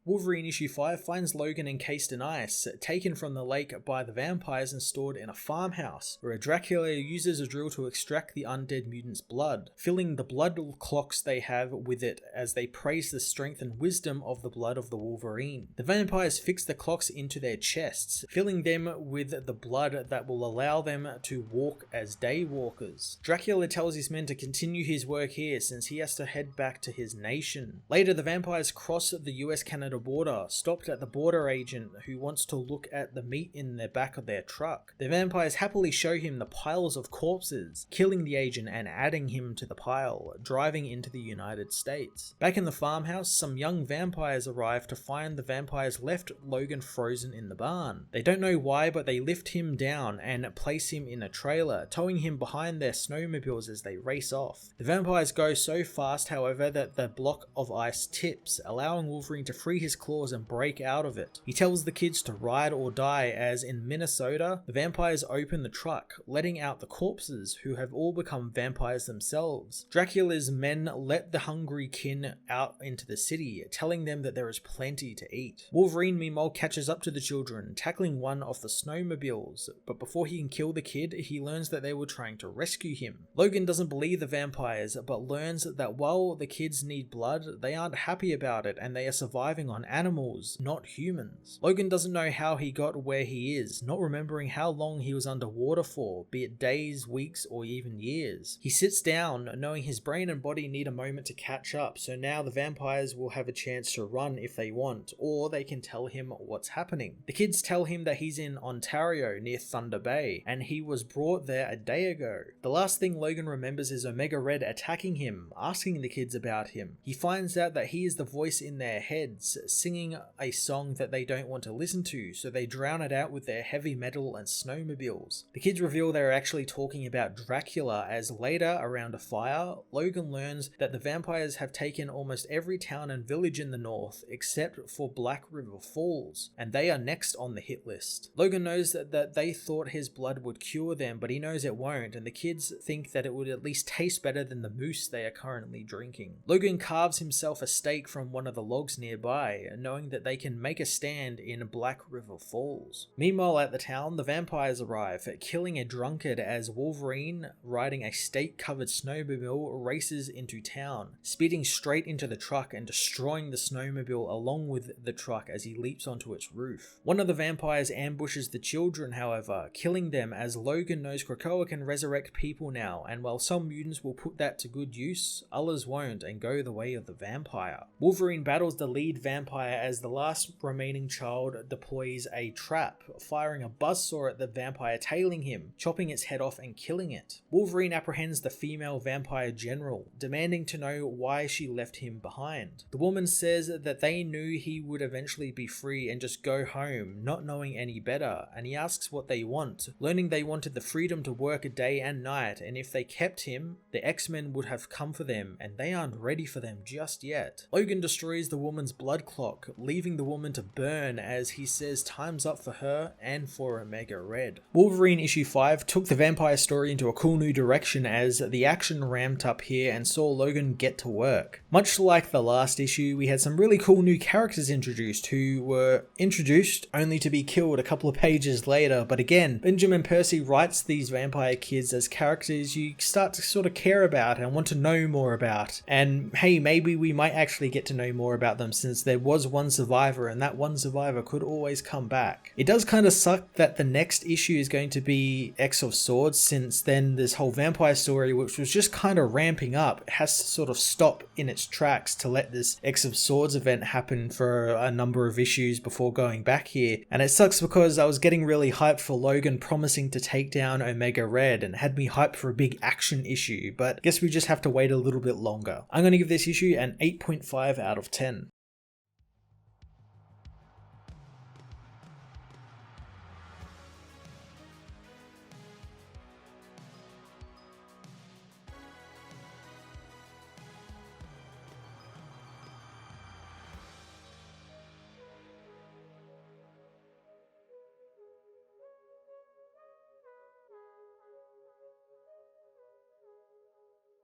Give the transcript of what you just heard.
Wolverine issue 5 finds Logan encased in ice, taken from the lake by the vampires and stored in a farmhouse, where Dracula uses a drill to extract the undead mutant's blood, filling the blood clocks they have with it as they praise the strength and wisdom of the blood of the Wolverine. The vampires fix the clocks into their chests, filling them with the blood that will allow them to walk as daywalkers. Dracula tells his men to continue his work here since he has to head back to his nation. Later, the vampires cross the US-Canada border, stopped at the border agent who wants to look at the meat in the back of their truck. The vampires happily show him the piles of corpses, killing the agent and adding him to the pile, driving into the United States. Back in the farmhouse, some young vampires arrive to find the vampires left Logan frozen in the barn. They don't know why, but they lift him down and place him in a trailer, towing him behind their snowmobiles as they race off. The vampires go so fast, however, that the block of ice tips, allowing Wolverine to free his claws and break out of it. He tells the kids to ride or die, as in Minnesota, the vampires open the truck, letting out the corpses who have all become vampires themselves. Dracula's men let the hungry kin out into the city, telling them that there is plenty to eat. Wolverine meanwhile catches up to the children, tackling one of the snowmobiles, but before he can kill the kid, he learns that they were trying to rescue him. Logan doesn't believe the vampires, but learns that while the kids need blood, they aren't happy about it and they are surviving on animals, not humans. Logan doesn't know how he got where he is, not remembering how long he was underwater for, be it days, weeks, or even years. He sits down, knowing his brain and body need a moment to catch up, so now the vampires will have a chance to run if they want, or they can tell him what's happening. The kids tell him that he's in Ontario, near Thunder Bay, and he was brought there a day ago. The last thing Logan remembers is Omega Red attacking him, asking the kids about him. He finds out that he is the voice in their heads, singing a song that they don't want to listen to, so they drown it out with their heavy metal and snowmobiles. The kids reveal they are actually talking about Dracula, as later, around a fire, Logan learns that the vampires have taken almost every town and village in the north, except for Black River Falls, and they are next on the hit list. Logan knows that they thought his blood would cure them, but he knows it won't, and the kids think that it would at least taste better than the moose they are currently drinking. Logan carves himself a steak from one of the logs nearby, knowing that they can make a stand in Black River Falls. Meanwhile, at the town, the vampires arrive, killing a drunkard as Wolverine, riding a steak-covered snowmobile, races into town, speeding straight into the truck and destroying the snowmobile along with the truck as he leaps onto its roof. One of the vampires ambushes the children, however, killing them, as Logan knows Krakoa can resurrect people now, and while some mutants will put that to good use, others won't and go the way of the vampire. Wolverine battles the lead vampire as the last remaining child deploys a trap, firing a buzzsaw at the vampire, tailing him, chopping its head off and killing it. Wolverine apprehends the female vampire general, demanding to know why she left him behind. The woman says that they knew he would eventually be free and just go home, not knowing any better, and he asks what they want, learning they wanted the freedom to work day and night, and if they kept him, the X-Men would have come for them, and they aren't ready for them just yet. Logan destroys the woman's blood clock, leaving the woman to burn, as he says time's up for her and for Omega Red. Wolverine issue 5 took the vampire story into a cool new direction as the action ramped up here and saw Logan get to work. Much like the last issue, we had some really cool new characters introduced who were introduced only to be killed a couple of pages later, but again, Benjamin Percy writes these vampire kids as characters you start to sort of care about and want to know more about, and hey, maybe we might actually get to know more about them since there was one survivor and that one survivor could always come back. It does kind of suck that the next issue is going to be X of Swords, since then this whole vampire story, which was just kind of ramping up, has to sort of stop in its tracks to let this X of Swords event happen for a number of issues before going back here. And it sucks because I was getting really hyped for Logan promising to take down Omega Red and had me hyped for a big action issue, but I guess we just have to wait a little bit longer. I'm going to give this issue an 8.5 out of 10.